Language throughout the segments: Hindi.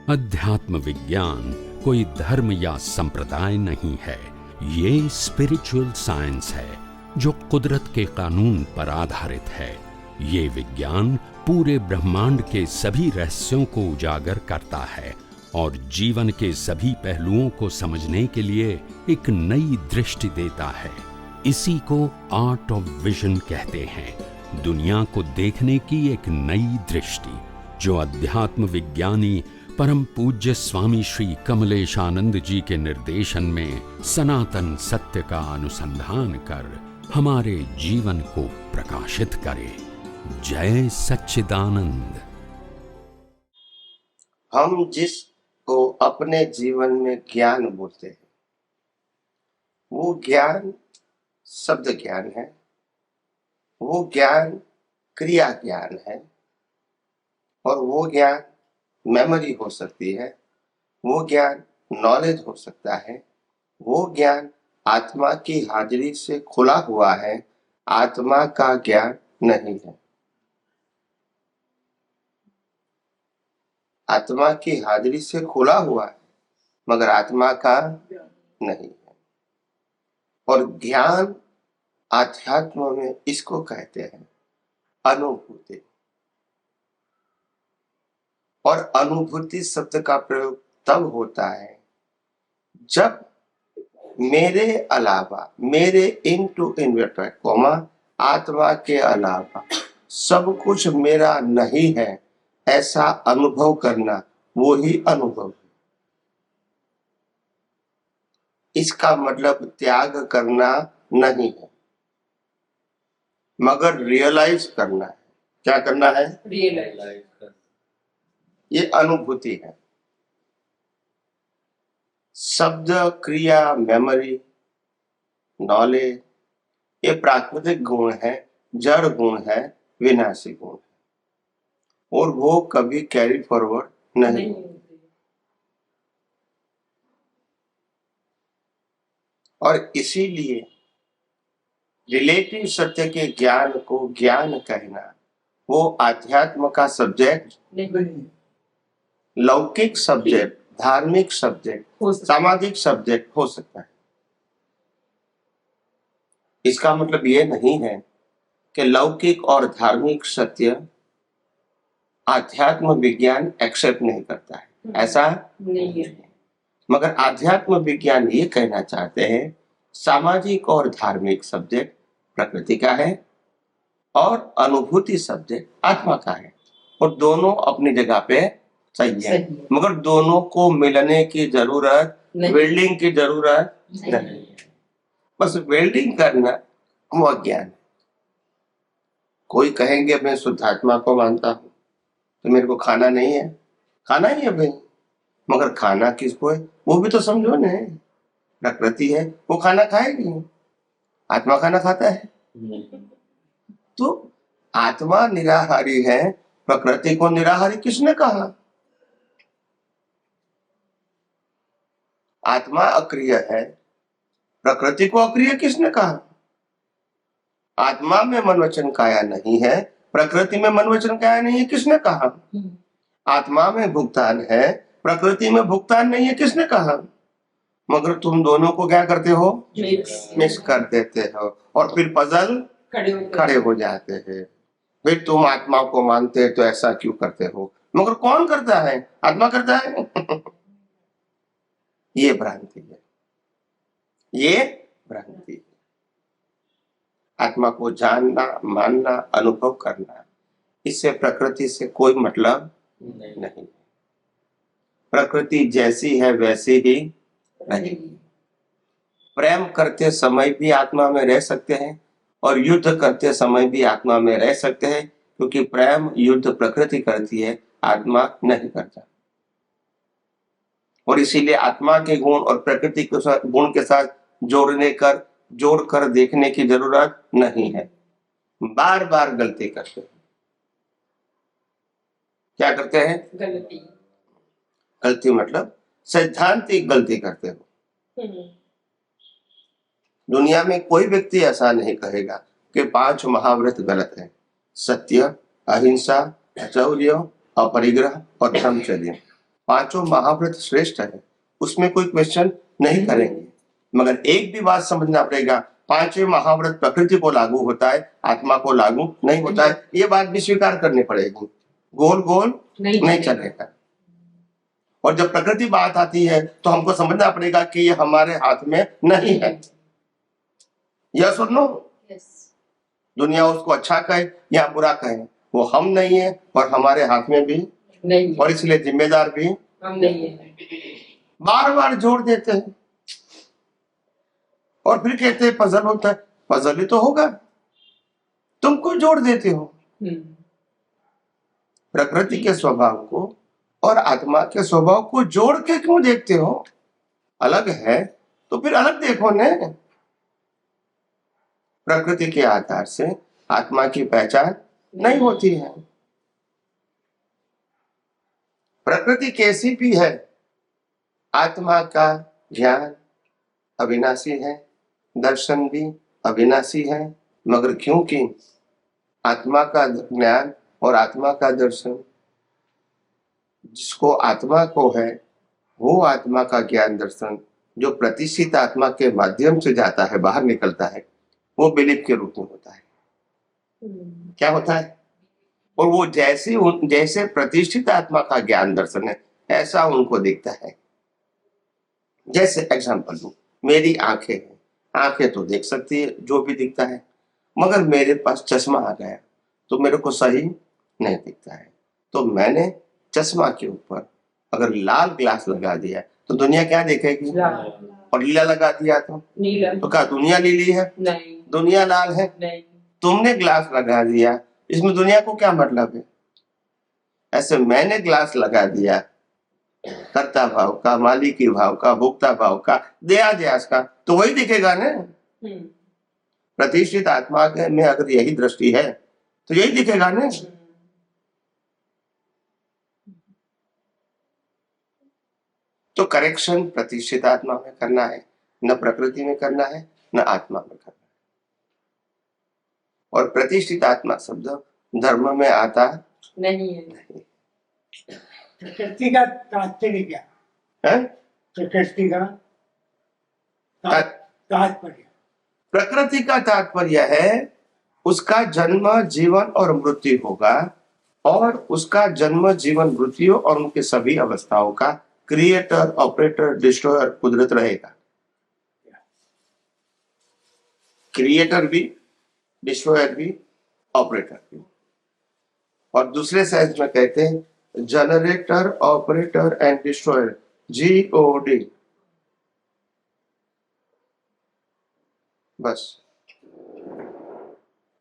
अध्यात्म विज्ञान कोई धर्म या संप्रदाय नहीं है। ये स्पिरिचुअल साइंस है जो कुदरत के कानून पर आधारित है। ये विज्ञान पूरे ब्रह्मांड के सभी रहस्यों को उजागर करता है और जीवन के सभी पहलुओं को समझने के लिए एक नई दृष्टि देता है। इसी को आर्ट ऑफ विजन कहते हैं, दुनिया को देखने की एक नई दृष्टि, जो अध्यात्म विज्ञानी परम पूज्य स्वामी श्री कमलेशानंद जी के निर्देशन में सनातन सत्य का अनुसंधान कर हमारे जीवन को प्रकाशित करे। जय सच्चिदानंद। हम जिसको अपने जीवन में ज्ञान बोलते हैं, वो ज्ञान शब्द ज्ञान है, वो ज्ञान क्रिया ज्ञान है, और वो ज्ञान मेमोरी हो सकती है, वो ज्ञान नॉलेज हो सकता है, वो ज्ञान आत्मा की हाजिरी से खुला हुआ है, आत्मा का ज्ञान नहीं है। आत्मा की हाजिरी से खुला हुआ है मगर आत्मा का नहीं है। और ज्ञान आध्यात्म में इसको कहते हैं अनुभूति। और अनुभूति शब्द का प्रयोग तब होता है जब मेरे अलावा, मेरे इनटू इन्वर्टेड कॉमा, आत्मा के अलावा सब कुछ मेरा नहीं है, ऐसा अनुभव करना, वो ही अनुभव है। इसका मतलब त्याग करना नहीं है, मगर रियलाइज करना है। क्या करना है? रियलाइज। ये अनुभूति है। शब्द, क्रिया, मेमोरी, नॉलेज, ये प्राकृतिक गुण है, जड़ गुण है, विनाशी गुण है, और वो कभी कैरी फॉरवर्ड नहीं। और इसीलिए रिलेटिव सत्य के ज्ञान को ज्ञान कहना, वो आध्यात्म का सब्जेक्ट नहीं, लौकिक सब्जेक्ट, धार्मिक सब्जेक्ट, सामाजिक सब्जेक्ट हो सकता है। इसका मतलब ये नहीं है कि लौकिक और धार्मिक सत्य आध्यात्म विज्ञान एक्सेप्ट नहीं करता है, ऐसा नहीं है। मगर आध्यात्म विज्ञान ये कहना चाहते हैं सामाजिक और धार्मिक सब्जेक्ट प्रकृति का है और अनुभूति सब्जेक्ट आत्मा का है, और दोनों अपनी जगह पे सही है। मगर दोनों को मिलने की जरूरत, वेल्डिंग की जरूरत नहीं है। बस वेल्डिंग करना वो अज्ञान है। कोई कहेंगे मैं शुद्धात्मा को मानता हूँ तो मेरे को खाना नहीं है, खाना ही है भाई, मगर खाना किसको है वो भी तो समझो ना। प्रकृति है, वो खाना खाएगी, आत्मा खाना खाता है। तो आत्मा निराहारी है, प्रकृति को निराहारी किसने कहा? आत्मा अक्रिय है, प्रकृति को अक्रिय किसने कहा? आत्मा में मन वचन काया नहीं है, प्रकृति में मन वचन काया नहीं है, किसने कहा? आत्मा में भुगतान है, प्रकृति में भुगतान नहीं है, किसने कहा? मगर तुम दोनों को क्या करते हो? मिक्स कर देते हो, और फिर पजल खड़े हो जाते हैं। फिर तुम आत्मा को मानते तो ऐसा क्यों करते हो? मगर कौन करता है? आत्मा करता है। ये भ्रांति है, ये भ्रांति है। आत्मा को जानना, मानना, अनुभव करना, इससे प्रकृति से कोई मतलब नहीं। प्रकृति जैसी है वैसी ही नहीं। प्रेम करते समय भी आत्मा में रह सकते हैं और युद्ध करते समय भी आत्मा में रह सकते हैं, क्योंकि प्रेम युद्ध प्रकृति करती है, आत्मा नहीं करता। और इसीलिए आत्मा के गुण और प्रकृति के गुण के साथ जोड़कर देखने की जरूरत नहीं है। बार बार गलती करते हैं। क्या करते हैं? गलती मतलब सैद्धांतिक गलती करते हो। दुनिया में कोई व्यक्ति ऐसा नहीं कहेगा कि 5 महाव्रत गलत है। सत्य, अहिंसा, अचौर्य, अपरिग्रह और ब्रह्मचर्य, पांचों महाव्रत श्रेष्ठ है, उसमें कोई क्वेश्चन नहीं करेंगे। मगर एक भी बात समझना पड़ेगा, पांचवें महाव्रत प्रकृति को लागू होता है, आत्मा को लागू नहीं होता है। ये बात भी स्वीकार करनी पड़ेगी। गोल गोल नहीं चलेगा। और जब प्रकृति बात आती है तो हमको समझना पड़ेगा कि ये हमारे हाथ में नहीं है। यह सुनो, दुनिया उसको अच्छा कहे या बुरा कहे, वो हम नहीं है और हमारे हाथ में भी नहीं, और इसलिए जिम्मेदार भी हम नहीं है। बार बार जोड़ देते हैं और फिर कहते हैं पजल होता है। पजल ही तो होगा, तुमको जोड़ देते हो। प्रकृति के स्वभाव को और आत्मा के स्वभाव को जोड़ के क्यों देखते हो? अलग है तो फिर अलग देखो ने। प्रकृति के आधार से आत्मा की पहचान नहीं होती है। प्रकृति कैसी भी है, आत्मा का ज्ञान अविनाशी है, दर्शन भी अविनाशी है। मगर क्योंकि आत्मा का ज्ञान और आत्मा का दर्शन जिसको आत्मा को है, वो आत्मा का ज्ञान दर्शन जो प्रतिष्ठित आत्मा के माध्यम से जाता है, बाहर निकलता है, वो बिलीफ के रूप में होता है। क्या होता है? और वो जैसे प्रतिष्ठित आत्मा का ज्ञान दर्शन है, ऐसा उनको दिखता है। जैसे एग्जांपल दूं, मेरी आंखें हैं, आंखें तो देख सकती है जो भी दिखता है, मगर मेरे पास चश्मा आ गया तो मेरे को सही नहीं दिखता है। तो मैंने चश्मा के ऊपर अगर लाल ग्लास लगा दिया तो दुनिया क्या देखेगी? और नीला लगा दिया तो नीला, तो क्या दुनिया नीली है? नहीं। दुनिया लाल है? नहीं। तुमने ग्लास लगा दिया, इसमें दुनिया को क्या मतलब है? ऐसे मैंने ग्लास लगा दिया, कर्ता भाव का, मालिकी भाव का, भोक्ता भाव का, देहाद्यास का, तो वही दिखेगा ना। प्रतिष्ठित आत्मा में अगर यही दृष्टि है तो यही दिखेगा ना। तो करेक्शन प्रतिष्ठित आत्मा में करना है, न प्रकृति में करना है, न आत्मा में करना है। और प्रतिष्ठित आत्मा शब्द धर्म में आता नहीं है। प्रकृति का तात्पर्य क्या है? प्रकृति का तात्पर्य, प्रकृति का तात्पर्य है उसका जन्म, जीवन और मृत्यु होगा, और उसका जन्म, जीवन, मृत्यु और उनके सभी अवस्थाओं का क्रिएटर, ऑपरेटर, डिस्ट्रॉयर कुदरत रहेगा। क्रिएटर भी, डिस्ट्रॉयर भी, ऑपरेटर भी। और दूसरे सेंस में कहते हैं generator, operator and destroyer, GOD। बस।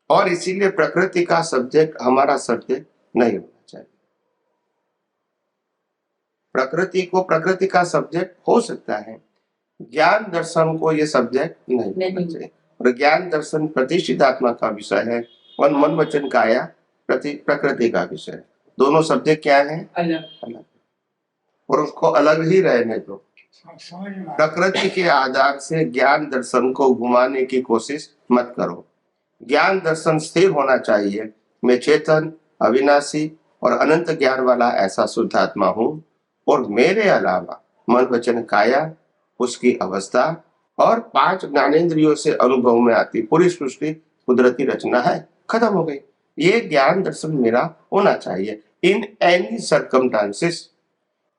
और इसीलिए प्रकृति का सब्जेक्ट हमारा सब्जेक्ट नहीं होना चाहिए। प्रकृति को प्रकृति का सब्जेक्ट हो सकता है, ज्ञान दर्शन को ये सब्जेक्ट नहीं होना चाहिए। और ज्ञान दर्शन प्रतिष्ठित आत्मा का विषय है और मन वचन काया प्रकृति का विषय है। दोनों सब्जेक्ट क्या है? अलग। और उसको अलग ही रहने दो। प्रकृति के आधार से ज्ञान दर्शन को घुमाने की कोशिश मत करो। ज्ञान दर्शन स्थिर होना चाहिए। मैं चेतन, अविनाशी और अनंत ज्ञान वाला ऐसा शुद्ध आत्मा हूं, और मेरे अलावा मन वचन काया, उसकी अवस्था और 5 ज्ञानेंद्रियों से अनुभव में आती पूरी सृष्टि कुदरती रचना है, खत्म हो गई। ये ज्ञान दर्शन मेरा होना चाहिए इन एनी सर्कमस्टांसेस।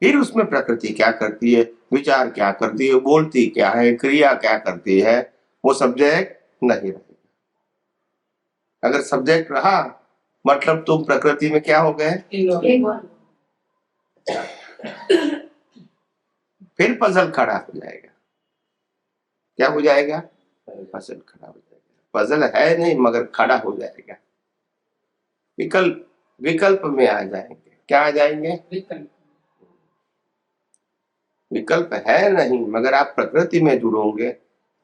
फिर उसमें प्रकृति क्या करती है, विचार क्या करती है, बोलती क्या है, क्रिया क्या करती है, वो सब्जेक्ट नहीं रहेगा। अगर सब्जेक्ट रहा मतलब तुम प्रकृति में क्या हो गए? फिर पजल खड़ा हो जाएगा। क्या हो जाएगा? पजल खड़ा हो जाएगा। पजल है नहीं मगर खड़ा हो जाएगा। विकल्प में आ जाएंगे। क्या आ जाएंगे? विकल्प है नहीं, मगर आप प्रकृति में जुड़ोगे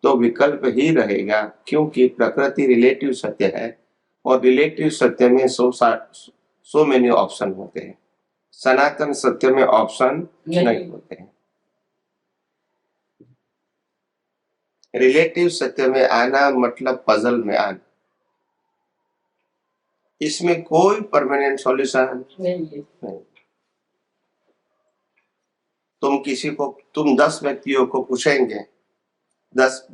तो विकल्प ही रहेगा, क्योंकि प्रकृति रिलेटिव सत्य है और रिलेटिव सत्य में सो मेनी ऑप्शन होते हैं। सनातन सत्य में ऑप्शन नहीं होते हैं। रिलेटिव सत्य में आना मतलब पजल में आना। इसमें कोई परमानेंट सॉल्यूशन नहीं। तुम 10 व्यक्तियों को पूछेंगे, 10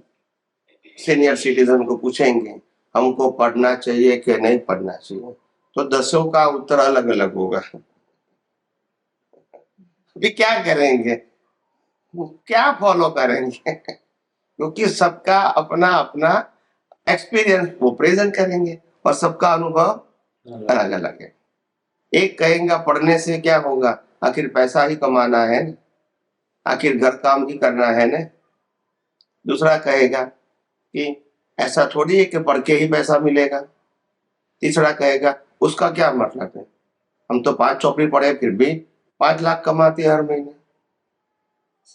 सीनियर सिटीजन को पूछेंगे हमको पढ़ना चाहिए कि नहीं पढ़ना चाहिए, तो 10 का उत्तर अलग अलग होगा। भी क्या करेंगे, क्या फॉलो करेंगे? क्योंकि सबका अपना अपना एक्सपीरियंस वो प्रेजेंट करेंगे और सबका अनुभव अलग अलग है। एक कहेगा पढ़ने से क्या होगा, आखिर पैसा ही कमाना है ना, आखिर घर काम ही करना है ना। दूसरा कहेगा कि ऐसा थोड़ी है कि पढ़ के ही पैसा मिलेगा। तीसरा कहेगा उसका क्या मतलब है, हम तो 5 चौपड़ी पढ़े फिर भी 5 लाख कमाते हर महीने।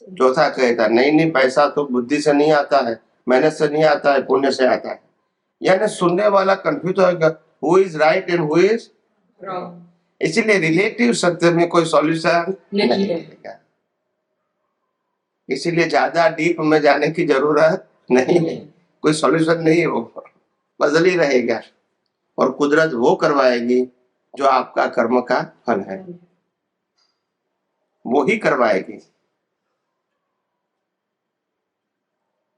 चौथा कहेगा नहीं नहीं, पैसा तो बुद्धि से नहीं आता है, मेहनत से नहीं आता है, पुण्य से आता है। यानी सुनने वाला कंफ्यूज होगा, who is right and who is wrong. इसीलिए रिलेटिव सत्य में कोई सॉल्यूशन नहीं है। इसीलिए ज्यादा डीप में जाने की जरूरत नहीं है, कोई सॉल्यूशन नहीं है, वो पजल ही रहेगा और कुदरत वो करवाएगी जो आपका कर्म का फल है, वो ही करवाएगी।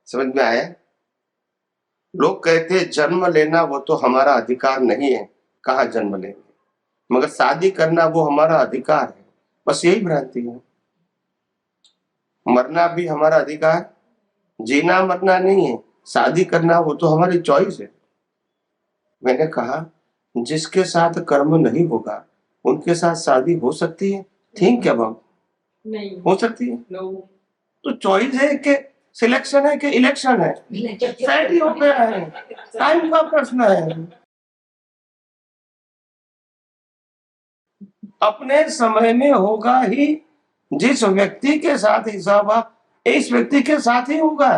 समझ में आया? लोग कहते हैं जन्म लेना वो तो हमारा अधिकार नहीं है, कहाँ जन्म लेंगे, मगर शादी करना वो हमारा अधिकार है। बस यही भ्रांति है। मरना भी हमारा अधिकार, जीना मरना नहीं है। शादी करना वो तो हमारी चॉइस है। मैंने कहा जिसके साथ कर्म नहीं होगा उनके साथ शादी हो सकती है? थिंक अबाउट, नहीं हो सकती है। तो चॉइस है कि सिलेक्शन है कि इलेक्शन है? सेट ही हो गया है, टाइम का प्रश्न है। अपने समय में होगा ही, जिस व्यक्ति के साथ हिसाब इस व्यक्ति के साथ ही होगा।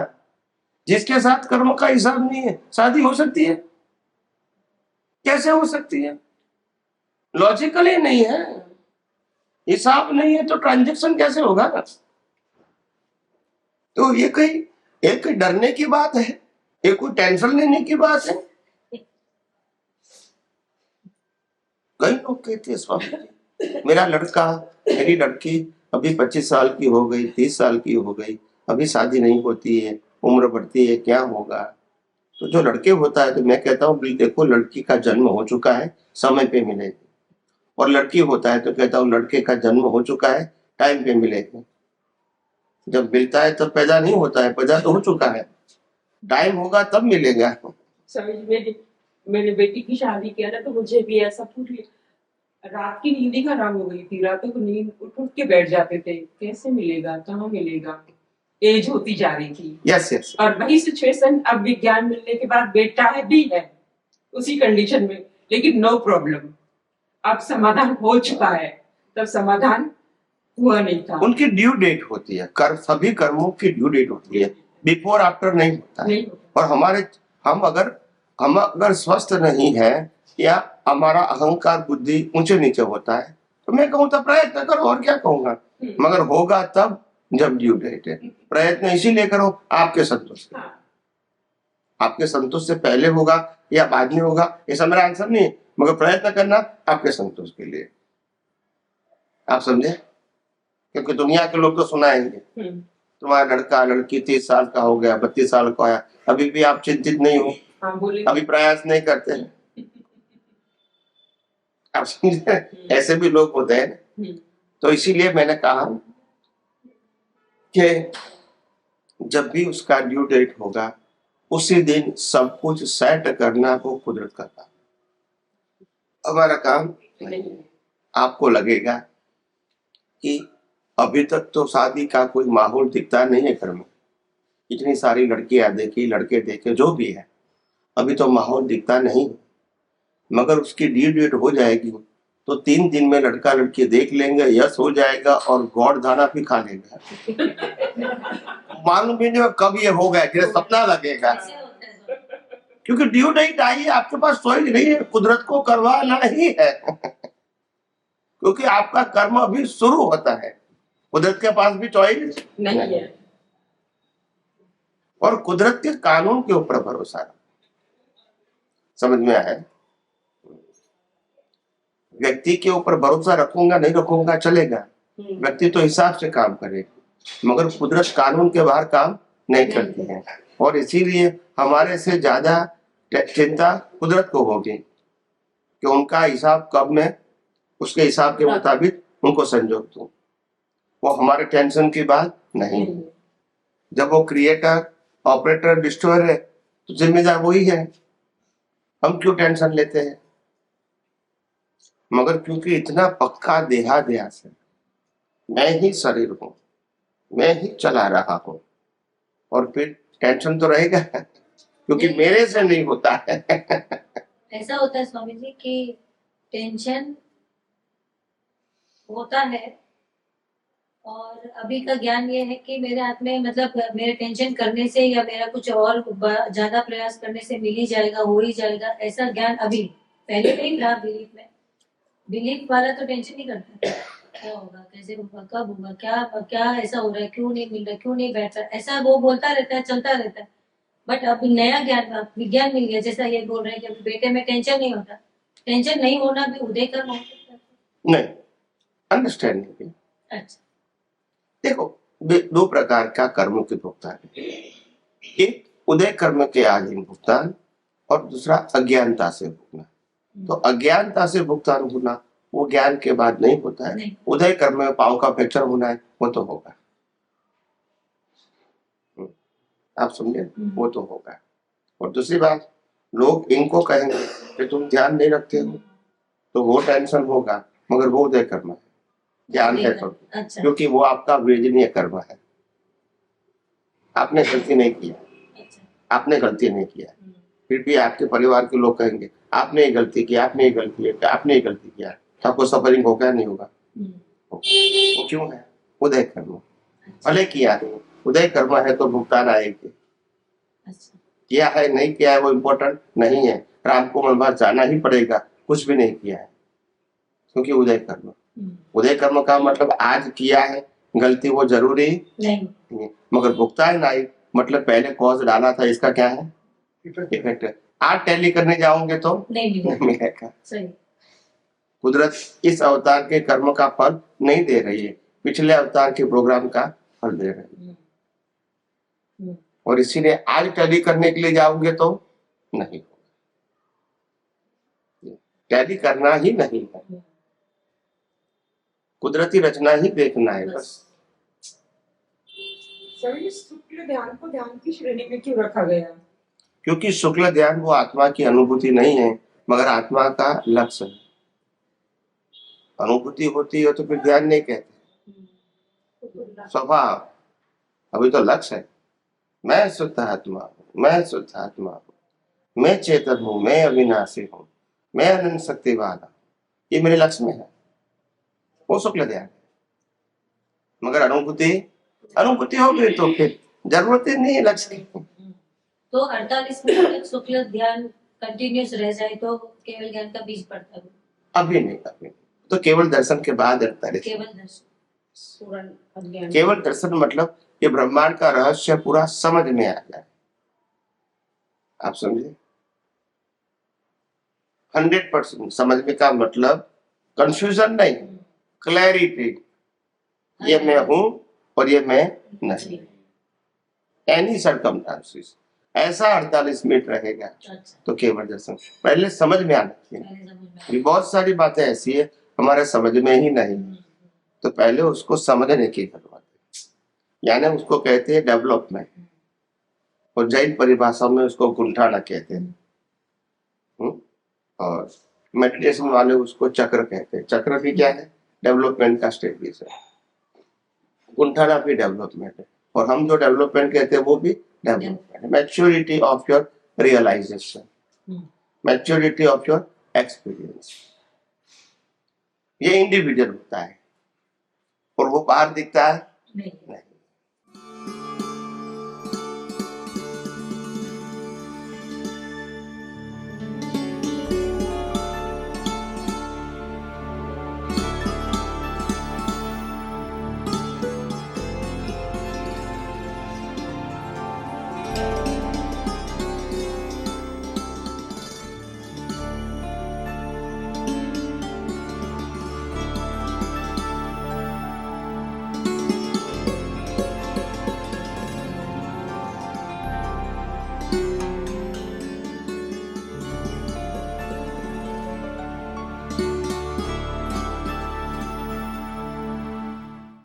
जिसके साथ कर्म का हिसाब नहीं है शादी हो सकती है? कैसे हो सकती है? लॉजिकली नहीं है, हिसाब नहीं है तो ट्रांजैक्शन कैसे होगा? तो ये एक डरने की बात है, ये कोई टेंशन लेने की बात है। कई लोग कहते हैं स्वामी जी मेरा लड़का मेरी लड़की अभी 25 साल की हो गई, 30 साल की हो गई, अभी शादी नहीं होती है, उम्र बढ़ती है, क्या होगा? तो जो लड़के होता है तो मैं कहता हूँ देखो लड़की का जन्म हो चुका है, समय पे मिलेगी। और लड़की होता है तो कहता हूँ लड़के का जन्म हो चुका है, टाइम पे मिलेगी। जब मिलता है तब पैदा नहीं होता है, पैदा तो हो चुका है, टाइम होगा तब मिलेगा। मेरे बेटी की शादी किया ना तो मुझे भी ऐसा पूरी रात की नींद ही खराब हो गई थी। रातों को नींद उठ उठ के बैठ जाते थे, कैसे मिलेगा, कहाँ मिलेगा, एज होती जा रही थी। Yes yes. और वही सिचुएशन अब विज्ञान मिलने के बाद बेटा है भी है उसी कंडीशन में, लेकिन नो प्रॉब्लम, अब समाधान हो चुका है, तब समाधान हुआ नहीं था। उनकी ड्यू डेट होती है, सभी कर्मों की ड्यू डेट होती है, बिफोर आफ्टर नहीं होता है। और हम अगर स्वस्थ नहीं है या हमारा अहंकार बुद्धि ऊंचे नीचे होता है तो मैं कहूँ तो प्रयत्न करो, और क्या कहूंगा, मगर होगा तब जब ड्यू डेट है। प्रयत्न इसीलिए करो आपके संतोष से, आपके संतोष से पहले होगा या बाद में होगा ऐसा मेरा आंसर नहीं है, मगर प्रयत्न करना आपके संतोष के लिए। आप समझे? क्योंकि दुनिया के लोग तो सुनाएंगे तुम्हारा लड़का लड़की 30 साल का हो गया, 32 साल का आया, अभी भी आप चिंतित नहीं हो, अभी प्रयास नहीं करते हैं। आप समझे? ऐसे भी लोग होते हैं। तो इसीलिए मैंने कहा कि जब भी उसका ड्यू डेट होगा उसी दिन सब कुछ सेट करना वो कुदरत का काम, हमारा काम नहीं। आपको लगेगा कि अभी तक तो शादी का कोई माहौल दिखता नहीं है घर में, इतनी सारी लड़कियां देखी, लड़के देखे, जो भी है, अभी तो माहौल दिखता नहीं, मगर उसकी ड्यू डेट हो जाएगी तो 3 दिन में लड़का लड़की देख लेंगे, यस हो जाएगा और गॉड दाना भी खा लेगा। मालूम भी नहीं कब ये हो गया, कि सपना लगेगा, क्योंकि ड्यू डेट आई है, आपके पास चॉइस नहीं है, कुदरत को करवाना ही है। क्योंकि आपका कर्म अभी शुरू होता है, कुदरत के पास भी चॉइस नहीं है। और कुदरत के कानून के ऊपर भरोसा रखो। समझ में आया? व्यक्ति के ऊपर भरोसा रखूंगा नहीं रखूंगा चलेगा, व्यक्ति तो हिसाब से काम करेगी, मगर कुदरत कानून के बाहर काम नहीं करती है। और इसीलिए हमारे से ज्यादा चिंता कुदरत को होगी कि उनका हिसाब कब मैं उसके हिसाब के मुताबिक उनको संजोग दूं। वो हमारे टेंशन की बात नहीं। जब वो क्रिएटर, ऑपरेटर, डिस्ट्रॉयर है तो जिम्मेदार वही है। हम क्यों टेंशन लेते हैं? मगर क्योंकि इतना पक्का देहाध्यास है, मैं ही शरीर हूं, मैं ही चला रहा हूं, और फिर टेंशन तो रहेगा क्योंकि मेरे से नहीं होता है। ऐसा होता है स्वामी जी कि टेंशन होता है, और अभी का ज्ञान ये है कि मेरे हाथ में, मतलब मेरे टेंशन करने से या मेरा कुछ और ज्यादा प्रयास करने से मिल ही जाएगा, हो ही जाएगा, ऐसा ज्ञान अभी, पहले नहीं था बिलीफ में। बिलीफ वाला तो टेंशन नहीं करता, क्या होगा, कैसे होगा, कब होगा, क्या क्या ऐसा हो रहा है, क्यों नहीं मिल रहा, क्यों नहीं बैठ रहा, ऐसा वो बोलता रहता है, चलता रहता है। बट अब नया ज्ञान, विज्ञान मिल गया, जैसा ये बोल रहे हैं कि अभी बेटे में टेंशन नहीं होता। टेंशन नहीं होना भी उदय कर्म हो सकता है। नहीं, अंडरस्टैंडिंग। अच्छा, देखो, दो प्रकार का कर्मों के भुगतान है। एक उदय कर्म के अधीन भुगतान और दूसरा अज्ञानता से भुगतान। तो अज्ञानता से भुगतान होना वो ज्ञान के बाद नहीं होता है। नहीं। उदय कर्म में पाव का फ्रैक्चर होना है, वो तो होगा। आप समझे, वो तो होगा। और दूसरी बात, लोग इनको कहेंगे कि तुम ध्यान नहीं रखते हो, तो वो टेंशन होगा, मगर वो उदय कर्म है, ज्ञान है तो। अच्छा, क्योंकि वो आपका विवेचनीय कर्म है। आपने गलती नहीं किया, अच्छा, आपने गलती नहीं किया, फिर भी आपके परिवार के लोग कहेंगे आपने ये गलती की, आपने ये गलती की, आपने ये गलती किया, तो आपको सफरिंग होगा नहीं होगा? वो क्यों है? उदय कर्म। भले किया है, उदय कर्म है तो भुगतान आएगी। अच्छा, किया है नहीं किया है वो इम्पोर्टेंट नहीं है। राम को मनवास जाना ही पड़ेगा, कुछ भी नहीं किया है, क्योंकि उदय कर्म। उदय कर्म का मतलब आज किया है गलती, वो जरूरी नहीं, है, मगर भुगतान आई मतलब पहले कॉज डाला था, इसका क्या है? इफेक्ट है। आज टैली करने जाओगे तो नहीं मिलेगा। सही। कुदरत इस अवतार के कर्म का फल नहीं दे रही है, पिछले अवतार के प्रोग्राम का फल दे रही है। और इसीलिए आज टैली करने के लिए जाओगे तो नहीं होगा। टैली करना ही नहीं है, कुदरती रचना ही देखना है बस। सभी शुक्ल ध्यान को ध्यान की श्रेणी में क्यों रखा गया? क्योंकि शुक्ल ध्यान वो आत्मा की अनुभूति नहीं है, मगर आत्मा का लक्ष्य है। अनुभूति होती है तो फिर ध्यान नहीं कहते, स्वभाव। अभी तो लक्ष्य है, मैं शुद्ध आत्मा हूँ, मैं शुद्ध आत्मा हूँ, मैं चेतन हूँ, मैं अविनाशी हूँ, मैं अनंत शक्तिवान हूँ, ये मेरे लक्ष्य में है, वो शुक्ल ध्यान है। मगर अनुभूति हो गई तो फिर जरूरत ही नहीं है लक्ष्य की। तो 48 मिनट तक शुक्ल ध्यान कंटिन्यूस रह जाए तो केवल ज्ञान का बीज पड़ता है? अभी नहीं, तो केवल दर्शन के बाद 48। केवल दर्शन, केवल दर्शन मतलब ये ब्रह्मांड का रहस्य पूरा समझ में आ जाए। आप समझे? 100% समझने का मतलब कंफ्यूजन नहीं, क्लैरिटी। ये मैं हूं और ये मैं नहीं। एनी सर्कमस्टांसेस ऐसा 48 मिनट रहेगा। तो केवल दर्शन पहले समझ में आना चाहिए। बहुत सारी बातें ऐसी है हमारे समझ में ही नहीं, तो पहले उसको समझने की जरूरत है, यानी उसको कहते हैं डेवलपमेंट, और जैन परिभाषा में उसको गुंठाना कहते हैं, और मेडिटेशन वाले उसको चक्र कहते हैं। चक्र भी क्या है? डेवलपमेंट का स्टेज है। गुंठाना भी डेवलपमेंट है, और हम जो डेवलपमेंट कहते हैं वो भी डेवलपमेंट है। Maturity of your realization, maturity of your experience, ये इंडिविजुअल होता है, और वो बाहर दिखता है नहीं।